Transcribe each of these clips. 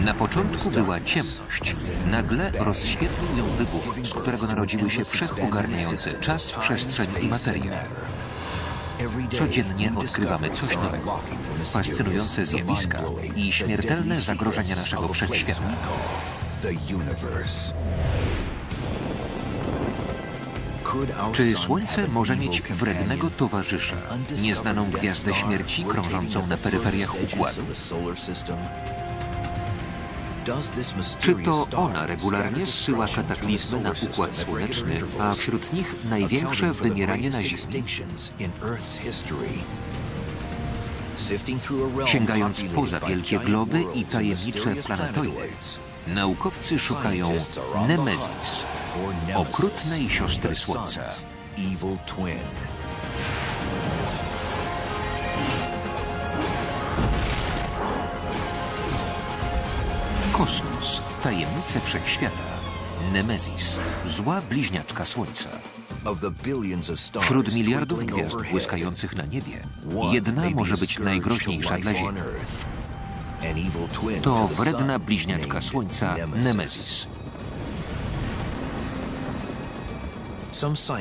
Na początku była ciemność. Nagle rozświetlił ją wybuch, z którego narodziły się wszechogarniające czas, przestrzeń i materia. Codziennie odkrywamy coś nowego, fascynujące zjawiska i śmiertelne zagrożenia naszego wszechświata. Czy Słońce może mieć wrednego towarzysza, nieznaną gwiazdę śmierci krążącą na peryferiach układu? Czy to ona regularnie zsyła kataklizmy na układ słoneczny, a wśród nich największe wymieranie na Ziemi? Sięgając poza wielkie globy i tajemnicze planetoidy, naukowcy szukają Nemezis, okrutnej siostry Słońca. Kosmos, tajemnice wszechświata. Nemezis, zła bliźniaczka Słońca. Wśród miliardów gwiazd błyskających na niebie, jedna może być najgroźniejsza dla Ziemi. To wredna bliźniaczka Słońca, Nemezis.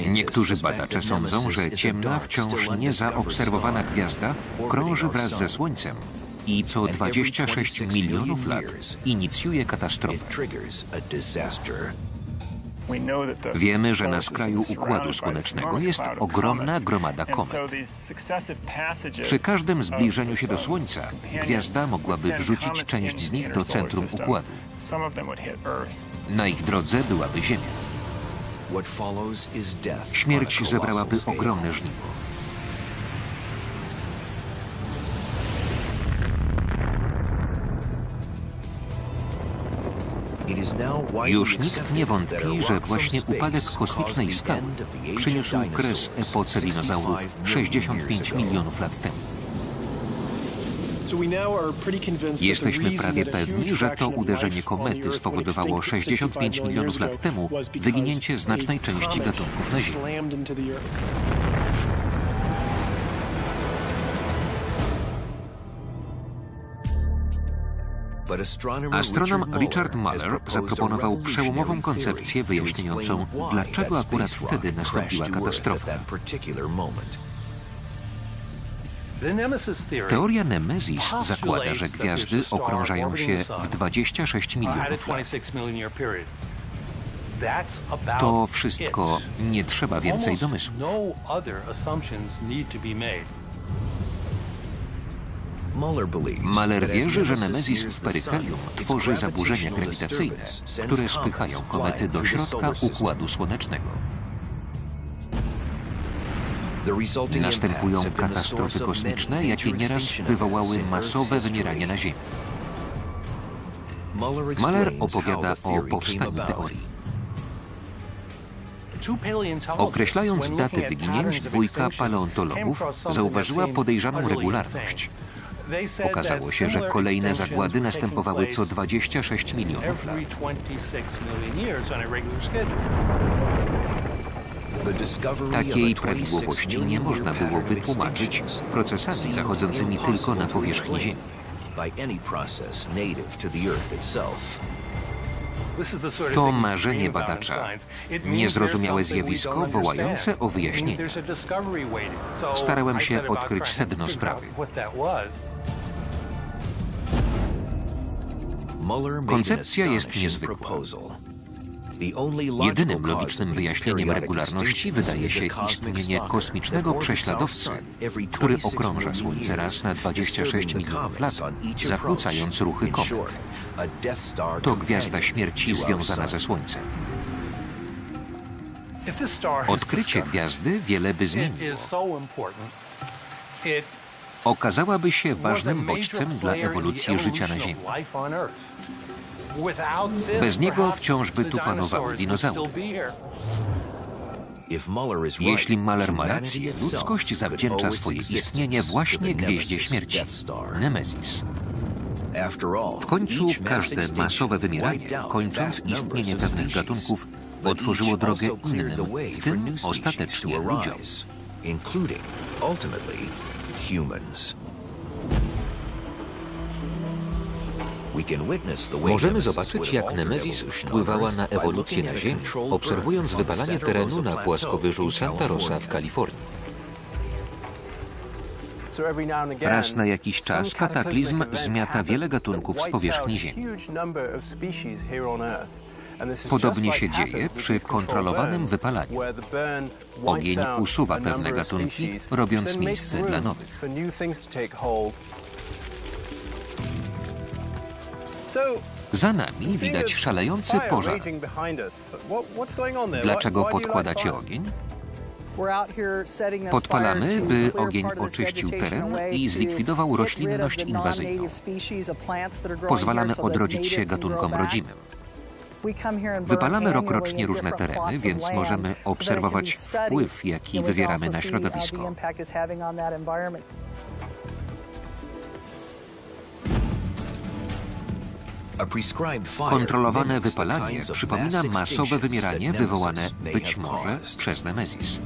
Niektórzy badacze sądzą, że ciemna, wciąż niezaobserwowana gwiazda krąży wraz ze Słońcem i co 26 milionów lat inicjuje katastrofę. Wiemy, że na skraju układu słonecznego jest ogromna gromada komet. Przy każdym zbliżeniu się do Słońca gwiazda mogłaby wrzucić część z nich do centrum układu. Na ich drodze byłaby Ziemia. Śmierć zebrałaby ogromne żniwo. Już nikt nie wątpi, że właśnie upadek kosmicznej skały przyniósł kres epoce dinozaurów 65 milionów lat temu. Jesteśmy prawie pewni, że to uderzenie komety spowodowało 65 milionów lat temu wyginięcie znacznej części gatunków na Ziemi. Astronom Richard Muller zaproponował przełomową koncepcję wyjaśniającą, dlaczego akurat wtedy nastąpiła katastrofa. Teoria Nemezis zakłada, że gwiazdy okrążają się w 26 milionów lat. To wszystko, nie trzeba więcej domysłów. Muller wierzy, że Nemezis w peryhelium tworzy zaburzenia grawitacyjne, które spychają komety do środka układu słonecznego. Następują katastrofy kosmiczne, jakie nieraz wywołały masowe wymieranie na Ziemi. Muller opowiada o powstaniu teorii. Określając daty wyginięć, dwójka paleontologów zauważyła podejrzaną regularność. Okazało się, że kolejne zagłady następowały co 26 milionów lat. Takiej prawidłowości nie można było wytłumaczyć procesami zachodzącymi tylko na powierzchni Ziemi. To marzenie badacza, niezrozumiałe zjawisko wołające o wyjaśnienie. Starałem się odkryć sedno sprawy. Koncepcja jest niezwykła. Jedynym logicznym wyjaśnieniem regularności wydaje się istnienie kosmicznego prześladowcy, który okrąża Słońce raz na 26 milionów lat, zakłócając ruchy komet. To gwiazda śmierci związana ze Słońcem. Odkrycie gwiazdy wiele by zmieniło. Okazałaby się ważnym bodźcem dla ewolucji życia na Ziemi. Bez niego wciąż by tu panowały dinozaury. Jeśli Muller ma rację, ludzkość zawdzięcza swoje istnienie właśnie gwieździe śmierci, Nemezis. W końcu każde masowe wymieranie, kończąc istnienie pewnych gatunków, otworzyło drogę innym, w tym ostatecznie ludziom. Możemy zobaczyć, jak Nemezis wpływała na ewolucję na Ziemi, obserwując wypalanie terenu na płaskowyżu Santa Rosa w Kalifornii. Raz na jakiś czas kataklizm zmiata wiele gatunków z powierzchni Ziemi. Podobnie się dzieje przy kontrolowanym wypalaniu. Ogień usuwa pewne gatunki, robiąc miejsce dla nowych. Za nami widać szalejący pożar. Dlaczego podkładacie ogień? Podpalamy, by ogień oczyścił teren i zlikwidował roślinność inwazyjną. Pozwalamy odrodzić się gatunkom rodzimym. Wypalamy rokrocznie różne tereny, więc możemy obserwować wpływ, jaki wywieramy na środowisko. Kontrolowane wypalanie przypomina masowe wymieranie wywołane być może przez Nemezis.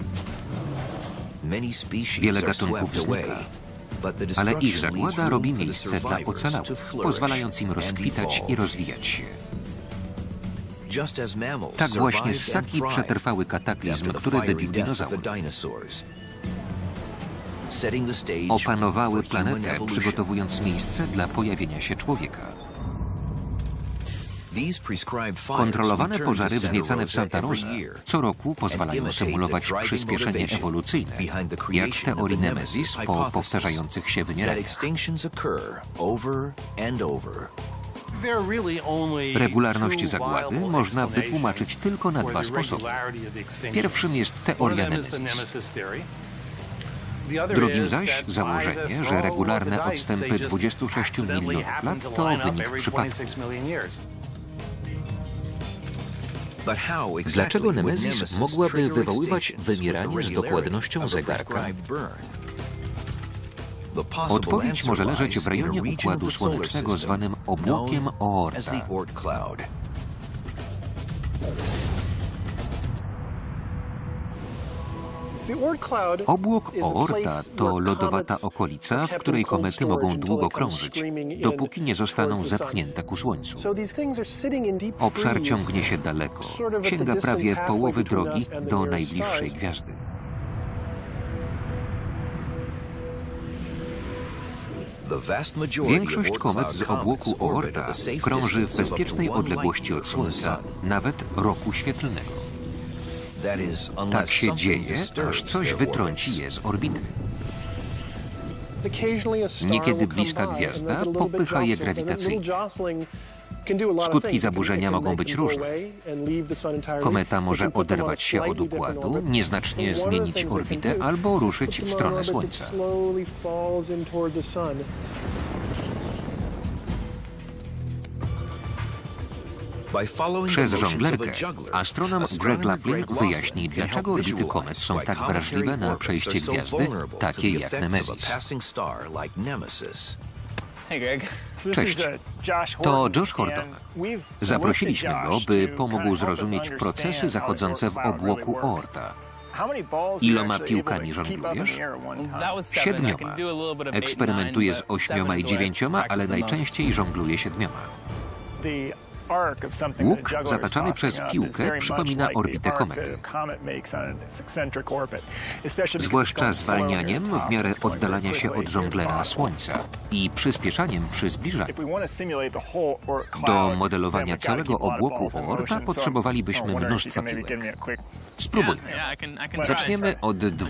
Wiele gatunków znika, ale ich zagłada robi miejsce dla ocalałych, pozwalając im rozkwitać i rozwijać się. Tak właśnie ssaki przetrwały kataklizm, który wybił dinozaury. Opanowały planetę, przygotowując miejsce dla pojawienia się człowieka. Kontrolowane pożary wzniecane w Santa Rosa co roku pozwalają symulować przyspieszenie ewolucyjne, jak w teorii Nemezis po powtarzających się wymieraniach. Regularność zagłady można wytłumaczyć tylko na dwa sposoby. Pierwszym jest teoria Nemezis. Drugim zaś założenie, że regularne odstępy 26 milionów lat to wynik przypadku. Dlaczego Nemezis mogłaby wywoływać wymieranie z dokładnością zegarka? Odpowiedź może leżeć w rejonie układu słonecznego zwanym obłokiem Oorta. Obłok Oorta to lodowata okolica, w której komety mogą długo krążyć, dopóki nie zostaną zepchnięte ku Słońcu. Obszar ciągnie się daleko, sięga prawie połowy drogi do najbliższej gwiazdy. Większość komet z obłoku Oorta krąży w bezpiecznej odległości od Słońca, nawet roku świetlnego. Tak się dzieje, aż coś wytrąci je z orbity. Niekiedy bliska gwiazda popycha je grawitacyjnie. Skutki zaburzenia mogą być różne. Kometa może oderwać się od układu, nieznacznie zmienić orbitę albo ruszyć w stronę Słońca. Przez żonglerkę astronom Greg Laplin wyjaśni, dlaczego orbity komet są tak wrażliwe na przejście gwiazdy, takiej jak Nemezis. Cześć, to Josh Horton. Zaprosiliśmy go, by pomógł zrozumieć procesy zachodzące w obłoku Oorta. Iloma piłkami żonglujesz? 7. Eksperymentuję z 8 i 9, ale najczęściej żongluję 7. Łuk zataczany przez piłkę przypomina orbitę komety. Zwłaszcza zwalnianiem w miarę oddalania się od żonglera Słońca i przyspieszaniem przy zbliżaniu. Do modelowania całego obłoku Oorta potrzebowalibyśmy mnóstwa piłek. Spróbujmy. Zaczniemy od 2.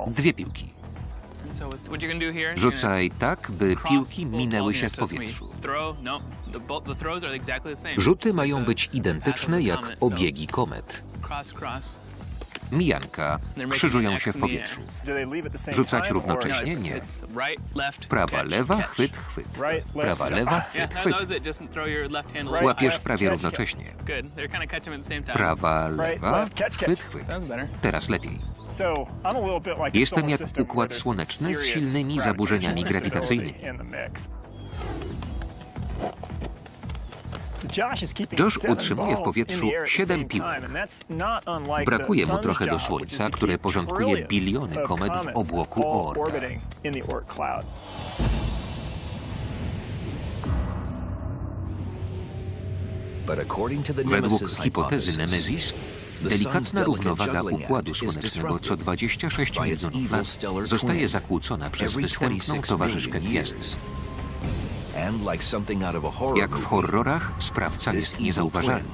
2 piłki. Rzucaj tak, by piłki minęły się w powietrzu. Rzuty mają być identyczne jak obiegi komet. Mijanka krzyżują się w powietrzu. Rzucać równocześnie? Nie. Prawa, lewa, chwyt, chwyt. Prawa, lewa, chwyt, chwyt. Łapiesz prawie równocześnie. Prawa, lewa, chwyt, chwyt. Teraz lepiej. Jestem jak układ słoneczny z silnymi zaburzeniami grawitacyjnymi. Josh utrzymuje w powietrzu 7 piłek. Brakuje mu trochę do Słońca, które porządkuje biliony komet w obłoku Oorta. Według hipotezy Nemezis, delikatna równowaga układu słonecznego co 26 milionów lat zostaje zakłócona przez występną towarzyszkę gwiazdy. Jak w horrorach, sprawca jest niezauważalny.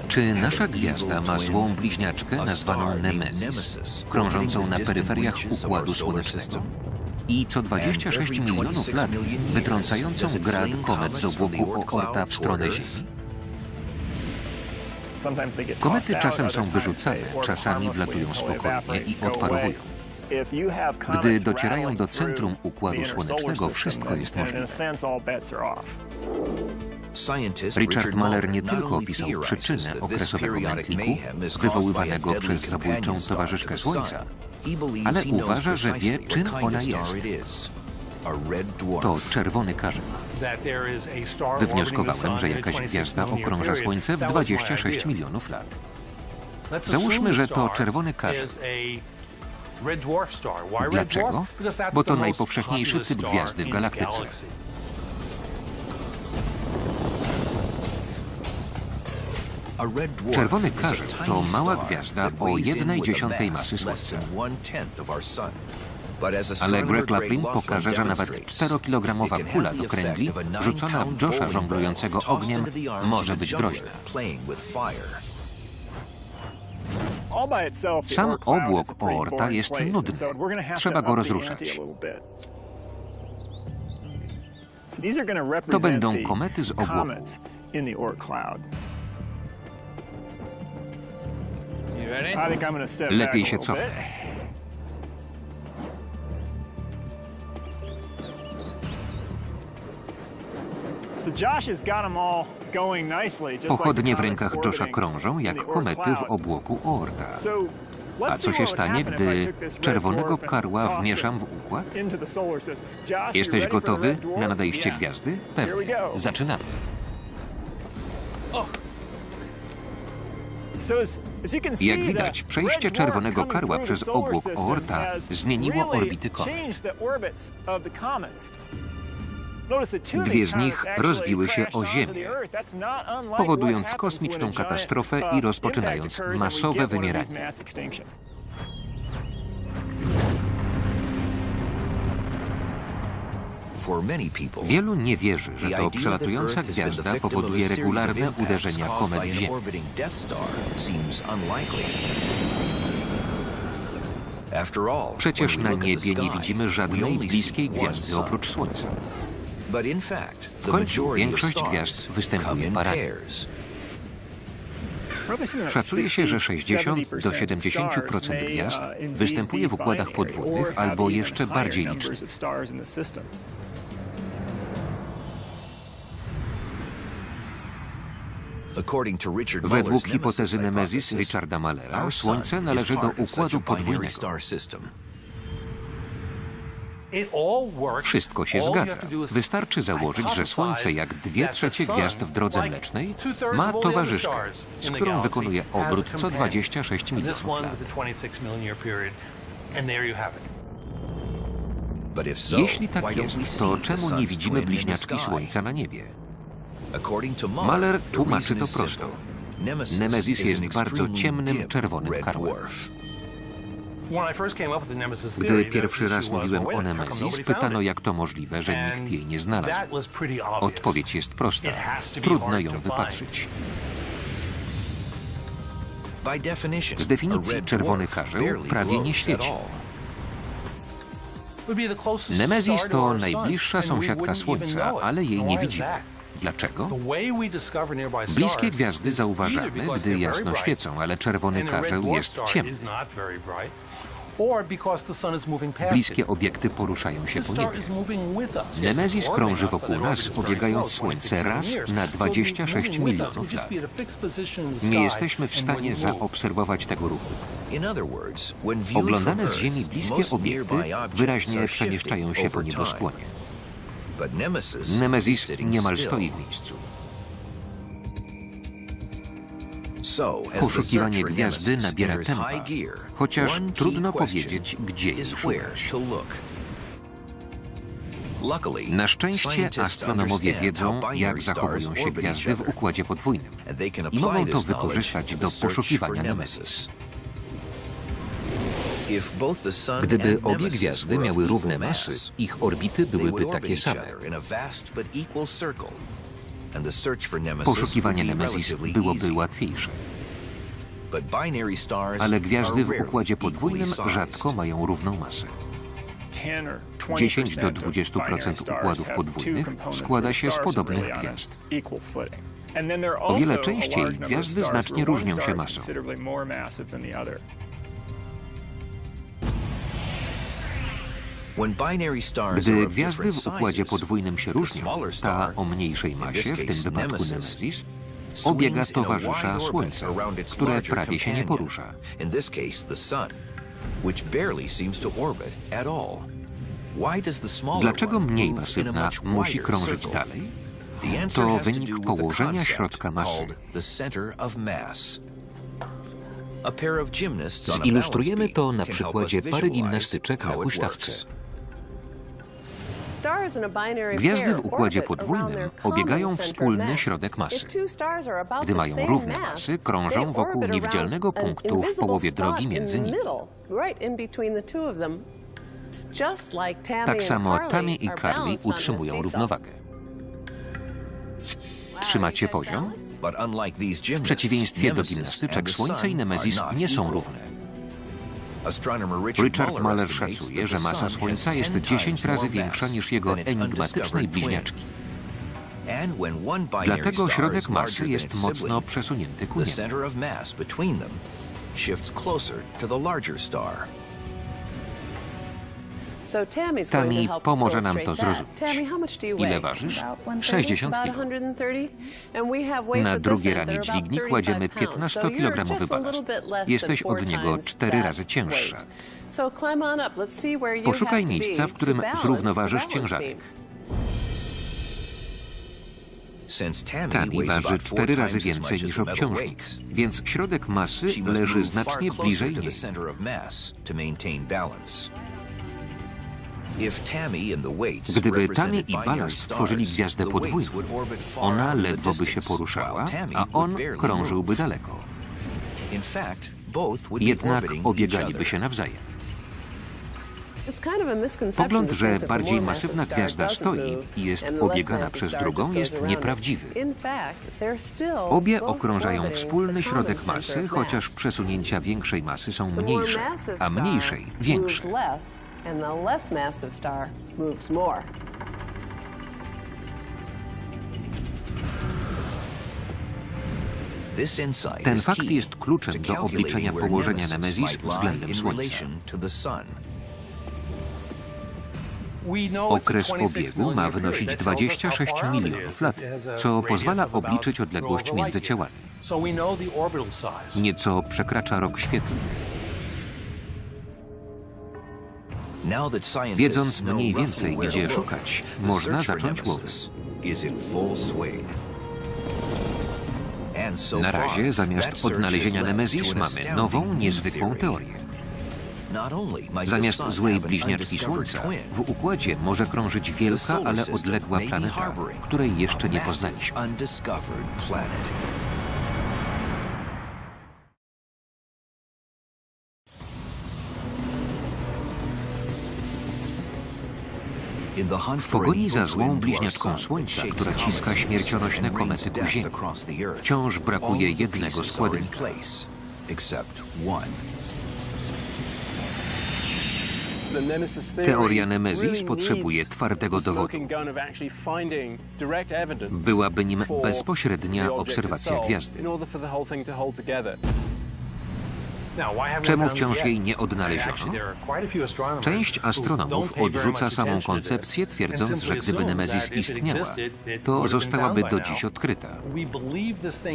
Czy nasza gwiazda ma złą bliźniaczkę nazwaną Nemezis, krążącą na peryferiach układu słonecznego i co 26 milionów lat wytrącającą grad komet z obłoku Oorta w stronę Ziemi? Komety czasem są wyrzucane, czasami wlatują spokojnie i odparowują. Gdy docierają do centrum układu słonecznego, wszystko jest możliwe. Richard Mahler nie tylko opisał przyczynę okresowego mętliku wywoływanego przez zabójczą towarzyszkę Słońca, ale uważa, że wie, czym ona jest. To czerwony karzeł. Wywnioskowałem, że jakaś gwiazda okrąża Słońce w 26 milionów lat. Załóżmy, że to czerwony karzeł. Dlaczego? Bo to najpowszechniejszy typ gwiazdy w galaktyce. Czerwony karzeł to mała gwiazda o 1/10 masy Słońca. Ale Greg Laughlin pokaże, że nawet 4-kilogramowa kula do kręgli rzucona w Josha żonglującego ogniem może być groźna. Sam obłok Oorta jest nudny. Trzeba go rozruszać. To będą komety z obłoku. Lepiej się cofnę. Pochodnie w rękach Josha krążą jak komety w obłoku Oorta. A co się stanie, gdy czerwonego karła wmieszam w układ? Jesteś gotowy na nadejście gwiazdy? Pewnie. Zaczynamy. Jak widać, przejście czerwonego karła przez obłok Oorta zmieniło orbity komet. Dwie z nich rozbiły się o Ziemię, powodując kosmiczną katastrofę i rozpoczynając masowe wymieranie. Wielu nie wierzy, że to przelatująca gwiazda powoduje regularne uderzenia komet w Ziemię. Przecież na niebie nie widzimy żadnej bliskiej gwiazdy oprócz Słońca. W końcu większość gwiazd występuje parami. Szacuje się, że 60 do 70% gwiazd występuje w układach podwójnych albo jeszcze bardziej licznych. Według hipotezy Nemezis Richarda Mahlera Słońce należy do układu podwójnego. Wszystko się zgadza. Wystarczy założyć, że Słońce, jak 2/3 gwiazd w drodze mlecznej, ma towarzyszkę, z którą wykonuje obrót co 26 milionów lat. Jeśli tak jest, to czemu nie widzimy bliźniaczki Słońca na niebie? Mahler tłumaczy to prosto. Nemezis jest bardzo ciemnym, czerwonym karłem. Gdy pierwszy raz mówiłem o Nemezis, pytano, jak to możliwe, że nikt jej nie znalazł. Odpowiedź jest prosta. Trudno ją wypatrzyć. Z definicji czerwony karzeł prawie nie świeci. Nemezis to najbliższa sąsiadka Słońca, ale jej nie widzimy. Dlaczego? Bliskie gwiazdy zauważamy, gdy jasno świecą, ale czerwony karzeł jest ciemny. Bliskie obiekty poruszają się po niebie. Nemezis krąży wokół nas, obiegając Słońce raz na 26 milionów lat. Nie jesteśmy w stanie zaobserwować tego ruchu. Oglądane z Ziemi bliskie obiekty wyraźnie przemieszczają się po nieboskłonie. Nemezis niemal stoi w miejscu. Poszukiwanie gwiazdy nabiera tempa, chociaż trudno powiedzieć, gdzie jej szukać. Na szczęście astronomowie wiedzą, jak zachowują się gwiazdy w układzie podwójnym i mogą to wykorzystać do poszukiwania Nemezis. Gdyby obie gwiazdy miały równe masy, ich orbity byłyby takie same. Poszukiwanie Nemezis byłoby łatwiejsze. Ale gwiazdy w układzie podwójnym rzadko mają równą masę. 10 do 20% układów podwójnych składa się z podobnych gwiazd. O wiele częściej gwiazdy znacznie różnią się masą. Gdy gwiazdy w układzie podwójnym się różnią, ta o mniejszej masie, w tym wypadku Nemezis, obiega towarzysza Słońca, które prawie się nie porusza. Dlaczego mniej masywna musi krążyć dalej? To wynik położenia środka masy. Zilustrujemy to na przykładzie pary gimnastyczek na huśtawce. Gwiazdy w układzie podwójnym obiegają wspólny środek masy. Gdy mają równe masy, krążą wokół niewidzialnego punktu w połowie drogi między nimi. Tak samo Tammy i Carly utrzymują równowagę. Trzymacie poziom? W przeciwieństwie do gimnastyczek, Słońce i Nemezis nie są równe. Richard Muller szacuje, że masa Słońca jest 10 razy większa niż jego enigmatycznej bliźniaczki. Dlatego środek masy jest mocno przesunięty ku niebu. Tammy pomoże nam to zrozumieć. Ile ważysz? 60 kg. Na drugie ramię dźwigni kładziemy 15-kilogramowy balast. Jesteś od niego 4 razy cięższa. Poszukaj miejsca, w którym zrównoważysz ciężarek. Tammy waży 4 razy więcej niż obciążnik, więc środek masy leży znacznie bliżej niej. Gdyby Tammy i balast tworzyli gwiazdę podwójną, ona ledwo by się poruszała, a on krążyłby daleko. Jednak obiegaliby się nawzajem. Pogląd, że bardziej masywna gwiazda stoi i jest obiegana przez drugą, jest nieprawdziwy. Obie okrążają wspólny środek masy, chociaż przesunięcia większej masy są mniejsze, a mniejszej większe. Ten fakt jest kluczem do obliczenia położenia Nemezis względem Słońca. Okres obiegu ma wynosić 26 milionów lat, co pozwala obliczyć odległość między ciałami. Nieco przekracza rok świetlny. Wiedząc mniej więcej, gdzie szukać, można zacząć łowy. Na razie, zamiast odnalezienia Nemezis, mamy nową, niezwykłą teorię. Zamiast złej bliźniaczki Słońca, w układzie może krążyć wielka, ale odległa planeta, której jeszcze nie poznaliśmy. W pogoni za złą bliźniaczką Słońca, która ciska śmiercionośne komety ku Ziemi, wciąż brakuje jednego składnika. Teoria Nemezis potrzebuje twardego dowodu. Byłaby nim bezpośrednia obserwacja gwiazdy. Czemu wciąż jej nie odnaleziono? Część astronomów odrzuca samą koncepcję, twierdząc, że gdyby Nemezis istniała, to zostałaby do dziś odkryta.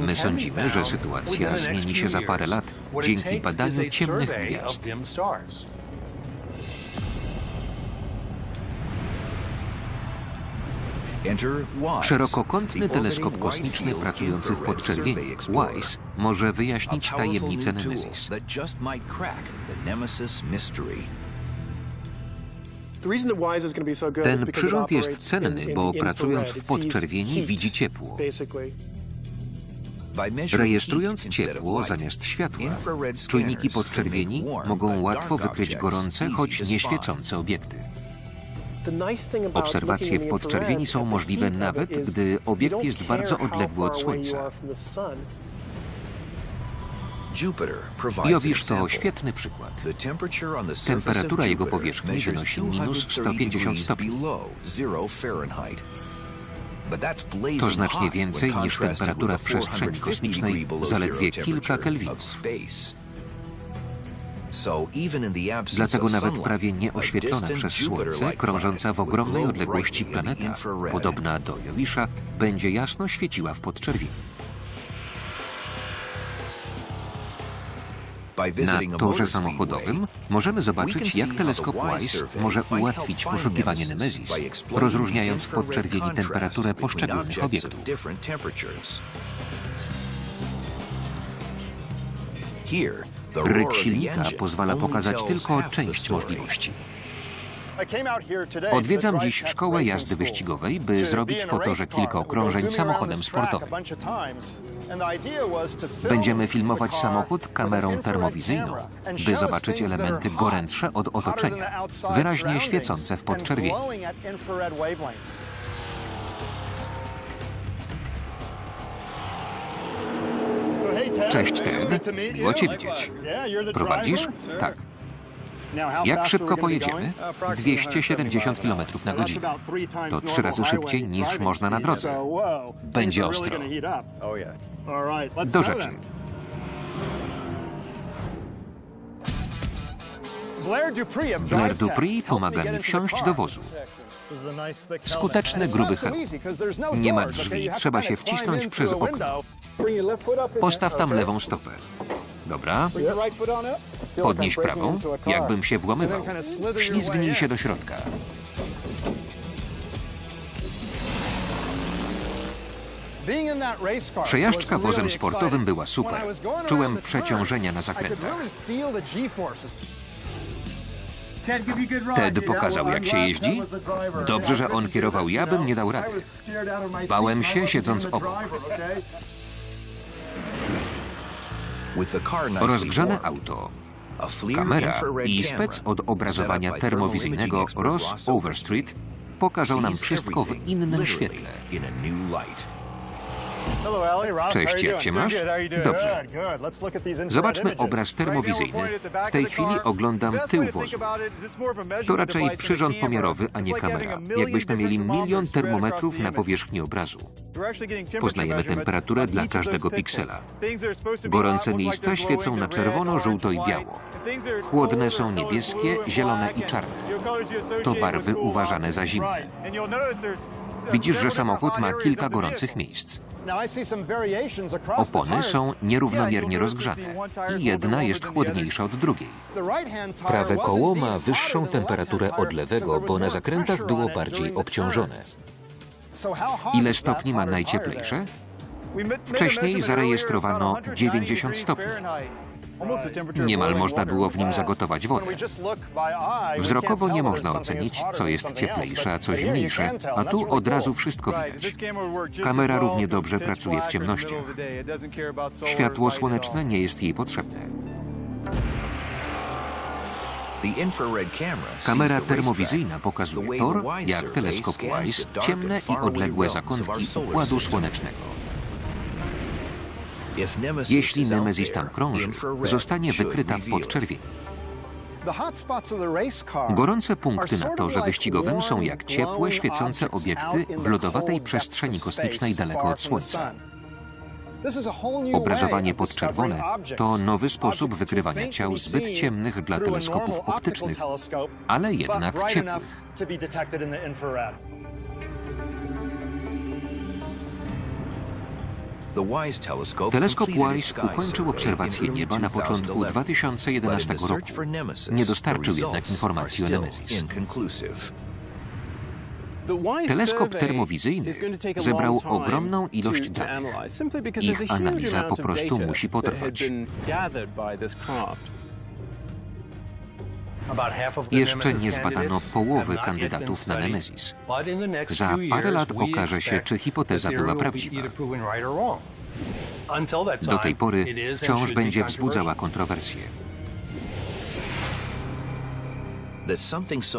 My sądzimy, że sytuacja zmieni się za parę lat dzięki badaniu ciemnych gwiazd. Szerokokątny teleskop kosmiczny pracujący w podczerwieni, WISE, może wyjaśnić tajemnicę Nemezis. Ten przyrząd jest cenny, bo pracując w podczerwieni widzi ciepło. Rejestrując ciepło zamiast światła, czujniki podczerwieni mogą łatwo wykryć gorące, choć nieświecące obiekty. Obserwacje w podczerwieni są możliwe nawet, gdy obiekt jest bardzo odległy od Słońca. Jowisz to świetny przykład. Temperatura jego powierzchni wynosi minus 150 stopni. To znacznie więcej niż temperatura w przestrzeni kosmicznej, zaledwie kilka kelwinów. Dlatego nawet prawie nieoświetlona przez Słońce, krążąca w ogromnej odległości planeta, podobna do Jowisza, będzie jasno świeciła w podczerwieni. Na torze samochodowym możemy zobaczyć, jak teleskop WISE może ułatwić poszukiwanie Nemezis, rozróżniając w podczerwieni temperaturę poszczególnych obiektów. Ryk silnika pozwala pokazać tylko część możliwości. Odwiedzam dziś szkołę jazdy wyścigowej, by zrobić po torze kilka okrążeń samochodem sportowym. Będziemy filmować samochód kamerą termowizyjną, by zobaczyć elementy gorętsze od otoczenia, wyraźnie świecące w podczerwieni. Cześć, Ted. Miło Cię widzieć. Prowadzisz? Tak. Jak szybko pojedziemy? 270 km na godzinę. To 3 razy szybciej niż można na drodze. Będzie ostro. Do rzeczy. Blair Dupree pomaga mi wsiąść do wozu. Skuteczny, gruby hełm. Nie ma drzwi, trzeba się wcisnąć przez okno. Postaw tam lewą stopę. Dobra. Podnieś prawą, jakbym się włamywał. Wślizgnij się do środka. Przejażdżka wozem sportowym była super. Czułem przeciążenia na zakrętach. Ted pokazał, jak się jeździ. Dobrze, że on kierował, ja bym nie dał rady. Bałem się, siedząc obok. Rozgrzane auto, kamera i spec od obrazowania termowizyjnego Ross Overstreet pokażą nam wszystko w innym świetle. Cześć, jak się masz? Dobrze. Zobaczmy obraz termowizyjny. W tej chwili oglądam tył wozu. To raczej przyrząd pomiarowy, a nie kamera. Jakbyśmy mieli 1 000 000 termometrów na powierzchni obrazu. Poznajemy temperaturę dla każdego piksela. Gorące miejsca świecą na czerwono, żółto i biało. Chłodne są niebieskie, zielone i czarne. To barwy uważane za zimne. Widzisz, że samochód ma kilka gorących miejsc. Opony są nierównomiernie rozgrzane i jedna jest chłodniejsza od drugiej. Prawe koło ma wyższą temperaturę od lewego, bo na zakrętach było bardziej obciążone. Ile stopni ma najcieplejsze? Wcześniej zarejestrowano 90 stopni. Niemal można było w nim zagotować wodę. Wzrokowo nie można ocenić, co jest cieplejsze, a co zimniejsze, a tu od razu wszystko widać. Kamera równie dobrze pracuje w ciemnościach. Światło słoneczne nie jest jej potrzebne. Kamera termowizyjna pokazuje tor, jak teleskop WISE, ciemne i odległe zakątki układu słonecznego. Jeśli Nemezis tam krąży, zostanie wykryta w podczerwieni. Gorące punkty na torze wyścigowym są jak ciepłe, świecące obiekty w lodowatej przestrzeni kosmicznej daleko od Słońca. Obrazowanie podczerwone to nowy sposób wykrywania ciał zbyt ciemnych dla teleskopów optycznych, ale jednak ciepłych. Teleskop WISE ukończył obserwację nieba na początku 2011 roku. Nie dostarczył jednak informacji o Nemezis. Teleskop termowizyjny zebrał ogromną ilość danych. Ich analiza po prostu musi potrwać. Jeszcze nie zbadano połowy kandydatów na Nemezis. Za parę lat okaże się, czy hipoteza była prawdziwa. Do tej pory wciąż będzie wzbudzała kontrowersje.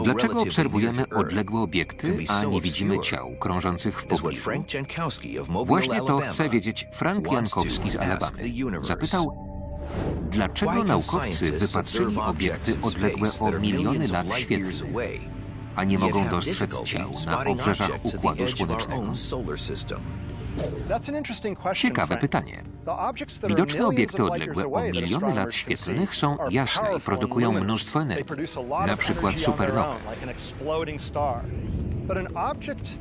Dlaczego obserwujemy odległe obiekty, a nie widzimy ciał krążących w pobliżu? Właśnie to chce wiedzieć Frank Jankowski z Alabamy. Zapytał, dlaczego naukowcy wypatrzyli obiekty odległe o miliony lat świetlnych, a nie mogą dostrzec ciał na obrzeżach układu słonecznego? Ciekawe pytanie. Widoczne obiekty odległe o miliony lat świetlnych są jasne i produkują mnóstwo energii, na przykład supernowe.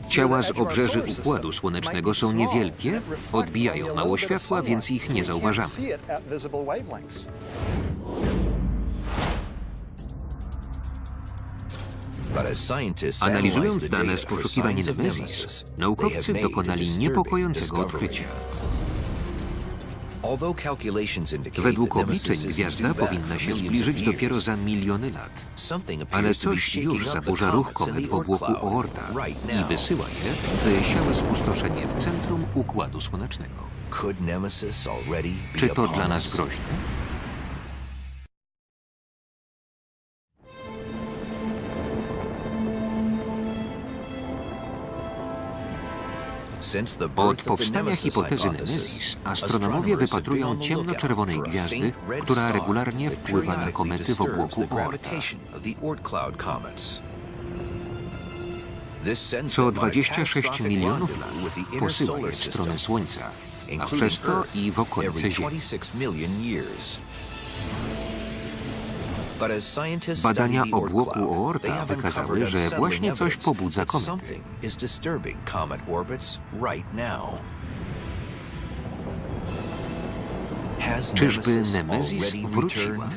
Ciała z obrzeży układu słonecznego są niewielkie, odbijają mało światła, więc ich nie zauważamy. Analizując dane z poszukiwań Nemezis, naukowcy dokonali niepokojącego odkrycia. Według obliczeń gwiazda powinna się zbliżyć dopiero za miliony lat, ale coś już zaburza ruch komet w obłoku Oorta i wysyła je, by siały spustoszenie w centrum układu słonecznego. Czy to dla nas groźne? Od powstania hipotezy Nemezis astronomowie wypatrują ciemnoczerwonej gwiazdy, która regularnie wpływa na komety w obłoku Oorta. Co 26 milionów lat posyła je w stronę Słońca, a przez to i w okolice Ziemi. Badania obłoku Oorta wykazały, że właśnie coś pobudza komety. Czyżby Nemezis wróciła?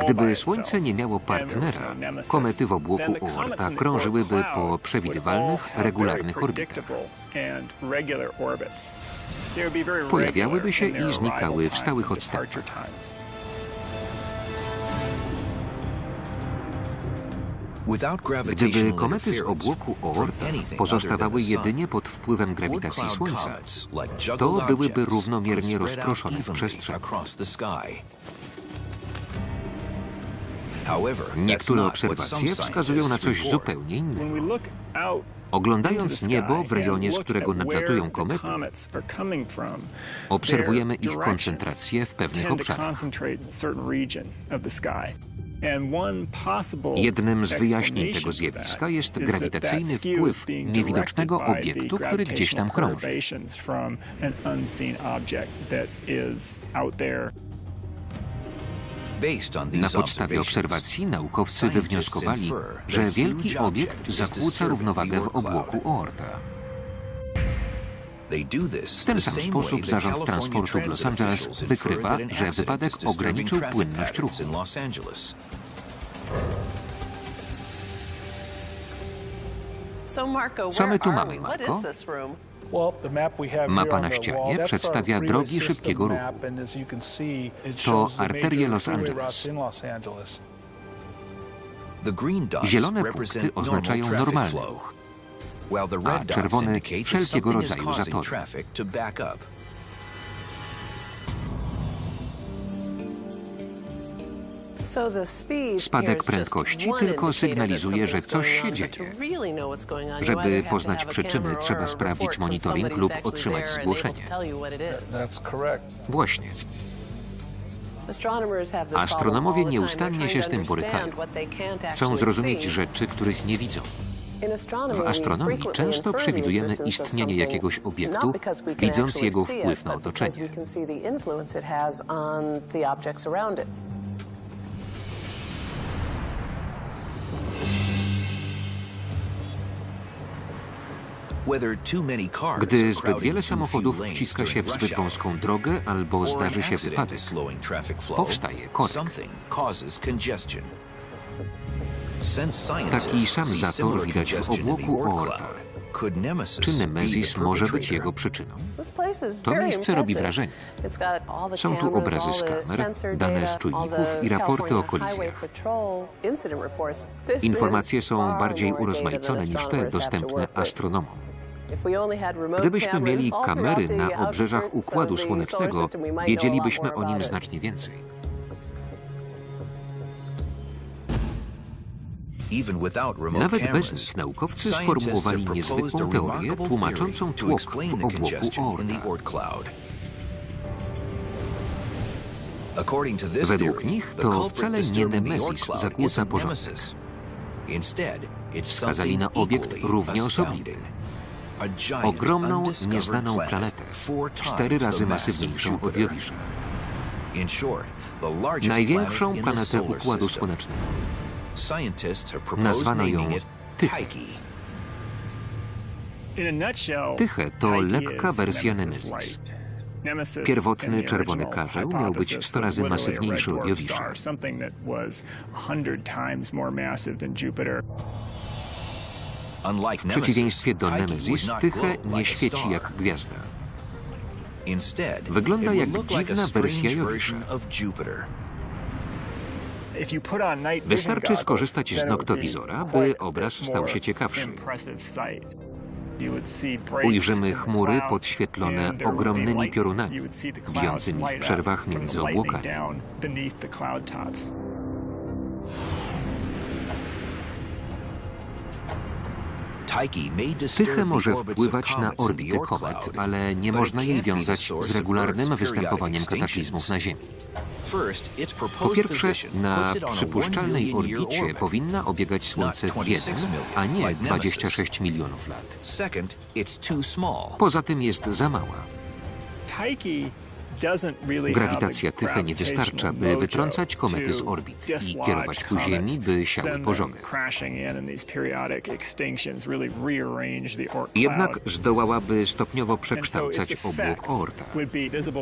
Gdyby Słońce nie miało partnera, komety w obłoku Oorta krążyłyby po przewidywalnych, regularnych orbitach. Pojawiałyby się i znikały w stałych odstępach. Gdyby komety z obłoku Oorta pozostawały jedynie pod wpływem grawitacji Słońca, to byłyby równomiernie rozproszone w przestrzeni. Niektóre obserwacje wskazują na coś zupełnie innego. Oglądając niebo w rejonie, z którego nadlatują komety, obserwujemy ich koncentrację w pewnych obszarach. Jednym z wyjaśnień tego zjawiska jest grawitacyjny wpływ niewidocznego obiektu, który gdzieś tam krąży. Na podstawie obserwacji naukowcy wywnioskowali, że wielki obiekt zakłóca równowagę w obłoku Oorta. W ten sam sposób Zarząd Transportu w Los Angeles wykrywa, że wypadek ograniczył płynność ruchu. Co my tu mamy, Marco? Mapa na ścianie przedstawia drogi szybkiego ruchu. To arterie Los Angeles. Zielone punkty oznaczają normalny ruch, a czerwone wszelkiego rodzaju zatory. Spadek prędkości tylko sygnalizuje, że coś się dzieje. Żeby poznać przyczyny, trzeba sprawdzić monitoring lub otrzymać zgłoszenie. Właśnie. Astronomowie nieustannie się z tym borykają. Chcą zrozumieć rzeczy, których nie widzą. W astronomii często przewidujemy istnienie jakiegoś obiektu, widząc jego wpływ na otoczenie. Gdy zbyt wiele samochodów wciska się w zbyt wąską drogę albo zdarzy się wypadek, powstaje korek. Taki sam zator widać w obłoku Oorta. Czy Nemezis może być jego przyczyną? To miejsce robi wrażenie. Są tu obrazy z kamer, dane z czujników i raporty o kolizjach. Informacje są bardziej urozmaicone niż te dostępne astronomom. Gdybyśmy mieli kamery na obrzeżach Układu Słonecznego, wiedzielibyśmy o nim znacznie więcej. Nawet bez nich naukowcy sformułowali niezwykłą teorię tłumaczącą tłok w obłoku Oorta. Według nich to wcale nie Nemezis zakłóca porządek. Wskazali na obiekt równie osobliwy. Ogromną, nieznaną planetę, 4 razy masywniejszą od Jowisza. Największą planetę Układu Słonecznego. Nazwano ją Tychę. Tychę to lekka wersja Nemezis. Pierwotny czerwony karzeł miał być 100 razy masywniejszy od Jowisza. W przeciwieństwie do Nemezis, Tychę nie świeci jak gwiazda. Wygląda jak dziwna wersja Jowisza. Wystarczy skorzystać z noktowizora, by obraz stał się ciekawszy. Ujrzymy chmury podświetlone ogromnymi piorunami, bijącymi w przerwach między obłokami. Tychę może wpływać na orbity komet, ale nie można jej wiązać z regularnym występowaniem kataklizmów na Ziemi. Po pierwsze, na przypuszczalnej orbicie powinna obiegać Słońce w 1, a nie 26 milionów lat. Poza tym jest za mała. Grawitacja Tychę nie wystarcza, by wytrącać komety z orbit i kierować ku Ziemi, by siały pożogę. Jednak zdołałaby stopniowo przekształcać obłok Oorta.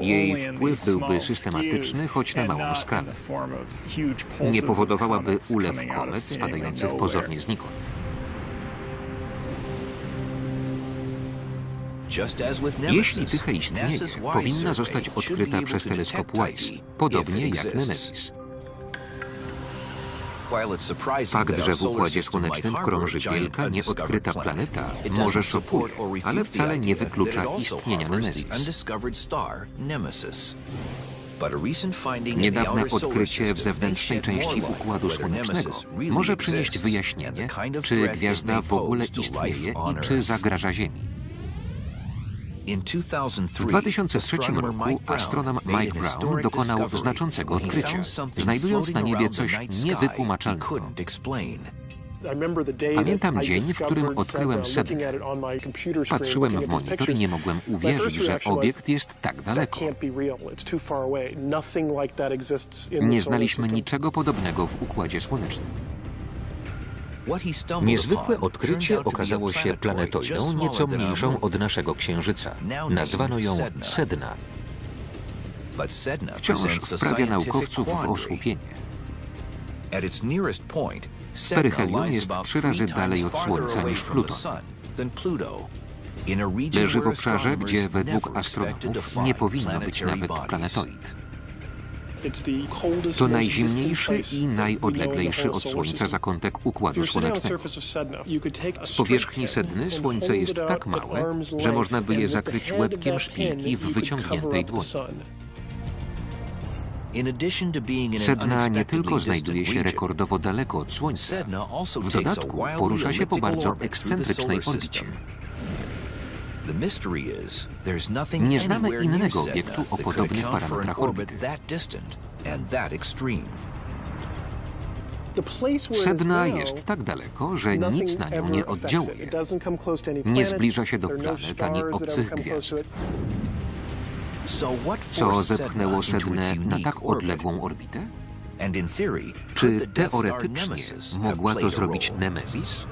Jej wpływ byłby systematyczny, choć na małą skalę. Nie powodowałaby ulew komet spadających pozornie znikąd. Jeśli Tychę istnieje, powinna zostać odkryta przez teleskop Wise, podobnie jak Nemezis. Fakt, że w Układzie Słonecznym krąży wielka, nieodkryta planeta, może szokuje, ale wcale nie wyklucza istnienia Nemezis. Niedawne odkrycie w zewnętrznej części Układu Słonecznego może przynieść wyjaśnienie, czy gwiazda w ogóle istnieje i czy zagraża Ziemi. W 2003 roku astronom Mike Brown dokonał znaczącego odkrycia, znajdując na niebie coś niewytłumaczalnego. Pamiętam dzień, w którym odkryłem sedno. Patrzyłem w monitor i nie mogłem uwierzyć, że obiekt jest tak daleko. Nie znaliśmy niczego podobnego w Układzie Słonecznym. Niezwykłe odkrycie okazało się planetoidą nieco mniejszą od naszego Księżyca. Nazwano ją Sedna. Wciąż wprawia naukowców w osłupienie. Peryhelium jest 3 razy dalej od Słońca niż Pluton. Leży w obszarze, gdzie według astronomów nie powinno być nawet planetoid. To najzimniejszy i najodleglejszy od Słońca zakątek Układu Słonecznego. Z powierzchni Sedny Słońce jest tak małe, że można by je zakryć łebkiem szpilki w wyciągniętej dłoni. Sedna nie tylko znajduje się rekordowo daleko od Słońca, w dodatku porusza się po bardzo ekscentrycznej orbicie. Nie znamy innego obiektu o podobnych parametrach orbity. Sedna jest tak daleko, że nic na nią nie oddziałuje. Nie zbliża się do planet ani obcych gwiazd. Co zepchnęło Sednę na tak odległą orbitę? Czy teoretycznie mogła to zrobić Nemezis?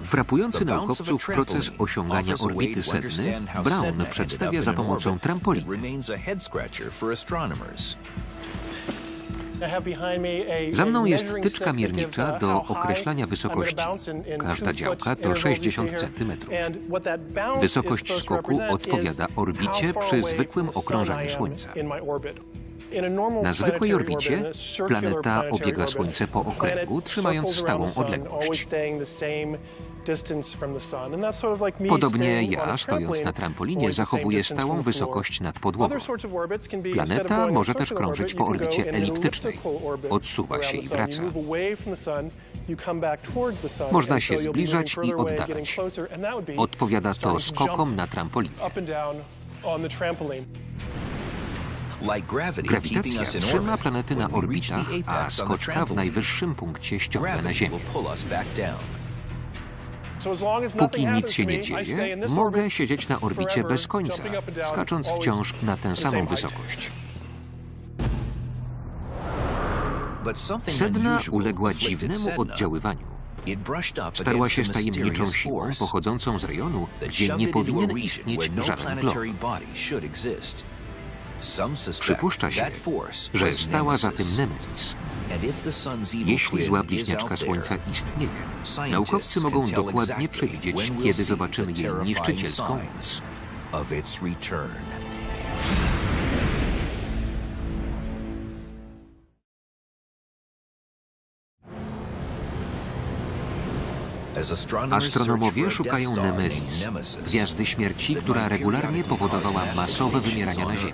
Frapujący naukowców proces osiągania orbity Sedny Brown przedstawia za pomocą trampoliny. Za mną jest tyczka miernicza do określania wysokości. Każda działka to 60 cm. Wysokość skoku odpowiada orbicie przy zwykłym okrążaniu Słońca. Na zwykłej orbicie planeta obiega Słońce po okręgu, trzymając stałą odległość. Podobnie ja, stojąc na trampolinie, zachowuję stałą wysokość nad podłogą. Planeta może też krążyć po orbicie eliptycznej. Odsuwa się i wraca. Można się zbliżać i oddalać. Odpowiada to skokom na trampolinie. Grawitacja trzyma planety na orbitach, a skoczka w najwyższym punkcie ściąga na Ziemię. Póki nic się nie dzieje, mogę siedzieć na orbicie bez końca, skacząc wciąż na tę samą wysokość. Sedna uległa dziwnemu oddziaływaniu. Starła się z tajemniczą siłą pochodzącą z rejonu, gdzie nie powinien istnieć żaden glob. Przypuszcza się, że stała za tym Nemezis. Jeśli zła bliźniaczka Słońca istnieje, naukowcy mogą dokładnie przewidzieć, kiedy zobaczymy jej niszczycielską moc. Astronomowie szukają Nemezis, gwiazdy śmierci, która regularnie powodowała masowe wymierania na Ziemi.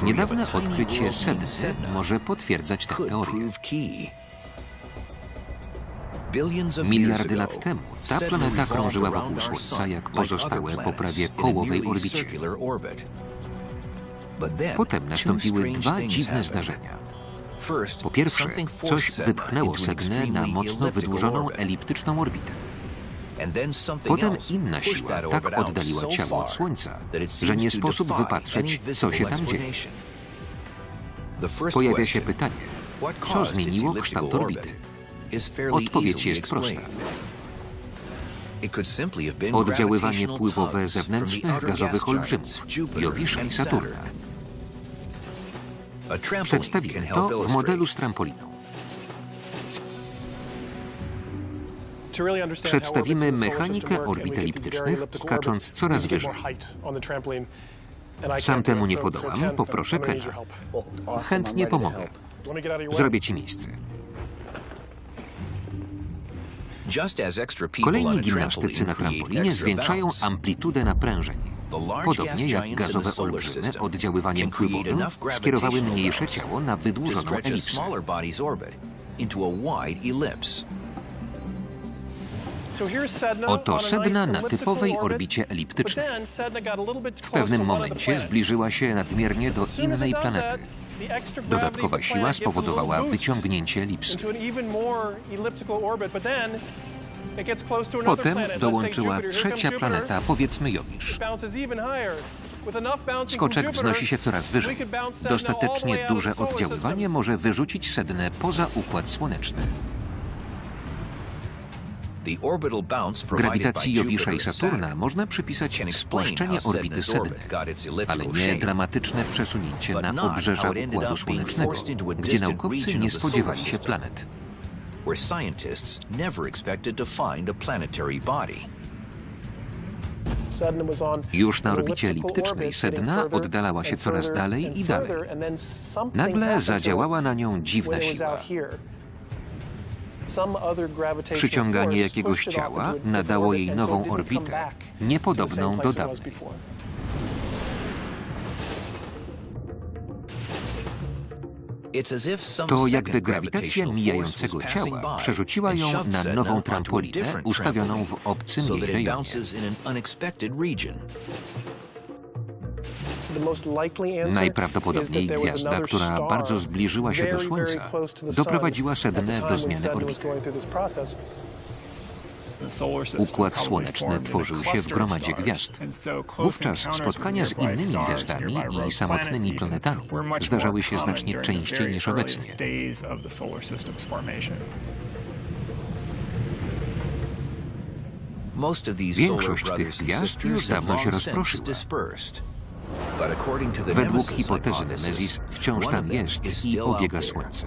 Niedawne odkrycie sedny może potwierdzać tę teorię. Miliardy lat temu ta planeta krążyła wokół Słońca jak pozostałe po prawie kołowej orbicie. Potem nastąpiły dwa dziwne zdarzenia. Po pierwsze, coś wypchnęło sednę na mocno wydłużoną eliptyczną orbitę. Potem inna siła tak oddaliła ciało od Słońca, że nie sposób wypatrzeć, co się tam dzieje. Pojawia się pytanie, co zmieniło kształt orbity? Odpowiedź jest prosta. Oddziaływanie pływowe zewnętrznych gazowych olbrzymów, Jowisza i Saturna. Przedstawimy to w modelu z trampoliną. Przedstawimy mechanikę orbit eliptycznych, skacząc coraz wyżej. Sam temu nie podołam, poproszę Kena. Chętnie pomogę. Zrobię ci miejsce. Kolejni gimnastycy na trampolinie zwiększają amplitudę naprężeń. Podobnie jak gazowe olbrzymy oddziaływaniem pływowym skierowały mniejsze ciało na wydłużoną elipsę. Oto sedna na typowej orbicie eliptycznej. W pewnym momencie zbliżyła się nadmiernie do innej planety. Dodatkowa siła spowodowała wyciągnięcie elipsy. Potem dołączyła trzecia planeta, powiedzmy Jowisz. Skoczek wznosi się coraz wyżej. Dostatecznie duże oddziaływanie może wyrzucić sednę poza układ słoneczny. Grawitacji Jowisza i Saturna można przypisać spłaszczenie orbity sedny, ale nie dramatyczne przesunięcie na obrzeża układu słonecznego, gdzie naukowcy nie spodziewali się planet. Już na orbicie eliptycznej sedna oddalała się coraz dalej i dalej. Nagle zadziałała na nią dziwna siła. Przyciąganie jakiegoś ciała nadało jej nową orbitę, niepodobną do dawnej. To jakby grawitacja mijającego ciała przerzuciła ją na nową trampolinę ustawioną w obcym jej rejonie. Najprawdopodobniej gwiazda, która bardzo zbliżyła się do Słońca, doprowadziła sednę do zmiany orbity. Układ słoneczny tworzył się w gromadzie gwiazd. Wówczas spotkania z innymi gwiazdami i samotnymi planetami zdarzały się znacznie częściej niż obecnie. Większość tych gwiazd już dawno się rozproszyła. Według hipotezy Nemezis wciąż tam jest i obiega Słońce.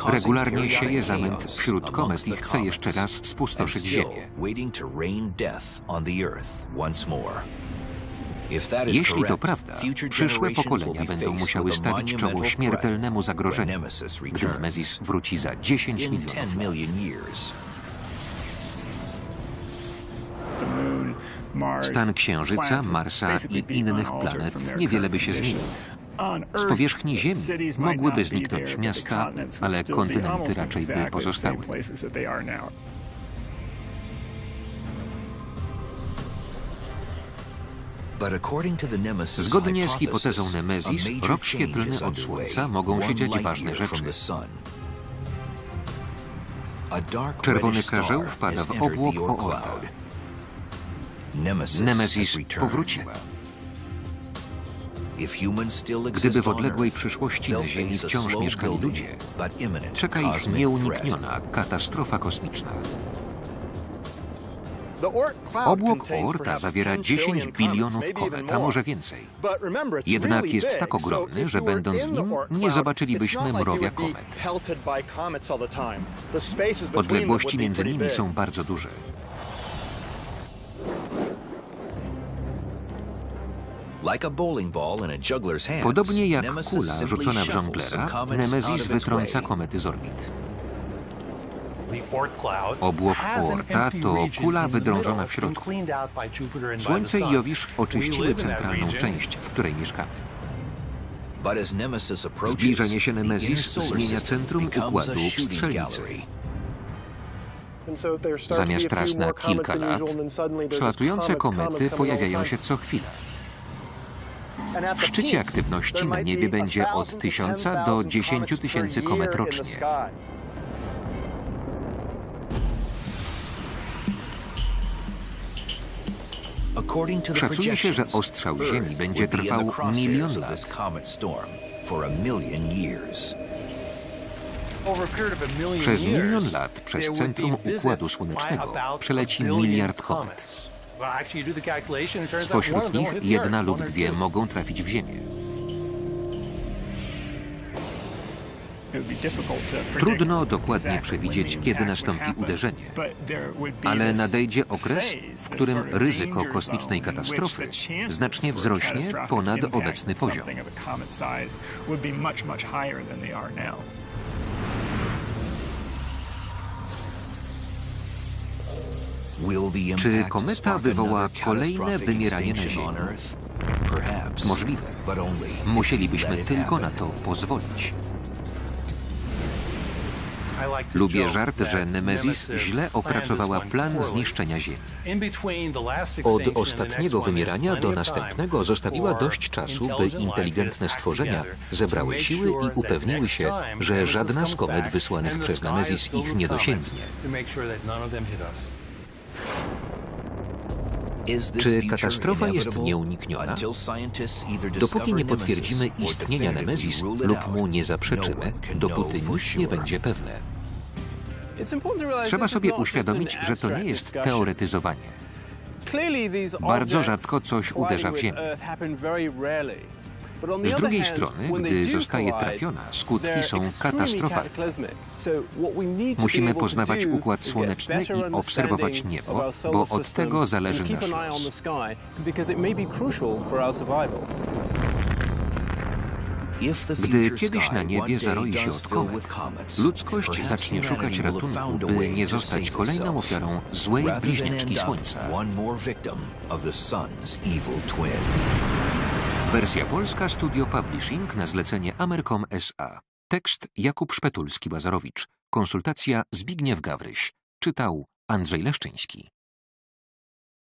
Regularnie sieje zamęt wśród komet i chce jeszcze raz spustoszyć Ziemię. Jeśli to prawda, przyszłe pokolenia będą musiały stawić czoło śmiertelnemu zagrożeniu, gdy Nemezis wróci za 10 milionów lat. Stan Księżyca, Marsa i innych planet niewiele by się zmienił. Z powierzchni Ziemi mogłyby zniknąć miasta, ale kontynenty raczej by pozostały. Zgodnie z hipotezą Nemezis, rok świetlny od Słońca mogą się dziać ważne rzeczy. Czerwony karzeł wpada w obłok Oorta. Nemezis powróciła. Gdyby w odległej przyszłości na Ziemi wciąż mieszkali ludzie, czeka ich nieunikniona katastrofa kosmiczna. Obłok Oorta zawiera 10 bilionów komet, a może więcej. Jednak jest tak ogromny, że będąc w nim, nie zobaczylibyśmy mrowia komet. Odległości między nimi są bardzo duże. Podobnie jak kula rzucona w żonglera, Nemezis wytrąca komety z orbit. Obłok Oorta to kula wydrążona w środku. Słońce i Jowisz oczyściły centralną część, w której mieszkamy. Zbliżenie się Nemezis zmienia centrum układu w strzelnicę. Zamiast raz na kilka lat, przelatujące komety pojawiają się co chwilę. W szczycie aktywności na niebie będzie od 1000 do 10 000 komet rocznie. Szacuje się, że ostrzał Ziemi będzie trwał 1 000 000 lat. Przez 1 000 000 lat przez centrum układu słonecznego przeleci 1 miliard komet. Spośród nich 1 lub 2 mogą trafić w Ziemię. Trudno dokładnie przewidzieć, kiedy nastąpi uderzenie, ale nadejdzie okres, w którym ryzyko kosmicznej katastrofy znacznie wzrośnie ponad obecny poziom. Czy kometa wywoła kolejne wymieranie na Ziemi? Możliwe. Musielibyśmy tylko na to pozwolić. Lubię żart, że Nemezis źle opracowała plan zniszczenia Ziemi. Od ostatniego wymierania do następnego zostawiła dość czasu, by inteligentne stworzenia zebrały siły i upewniły się, że żadna z komet wysłanych przez Nemezis ich nie dosięgnie. Czy katastrofa jest nieunikniona? Dopóki nie potwierdzimy istnienia Nemezis lub mu nie zaprzeczymy, dopóty nic nie będzie pewne. Trzeba sobie uświadomić, że to nie jest teoretyzowanie. Bardzo rzadko coś uderza w Ziemię. Z drugiej strony, gdy zostaje trafiona, skutki są katastrofalne. Musimy poznawać układ słoneczny i obserwować niebo, bo od tego zależy nasz los. Gdy kiedyś na niebie zaroi się od komet, ludzkość zacznie szukać ratunku, by nie zostać kolejną ofiarą złej bliźniaczki Słońca. Wersja polska Studio Publishing na zlecenie Amercom S.A. Tekst Jakub Szpetulski-Łazarowicz. Konsultacja Zbigniew Gawryś. Czytał Andrzej Leszczyński.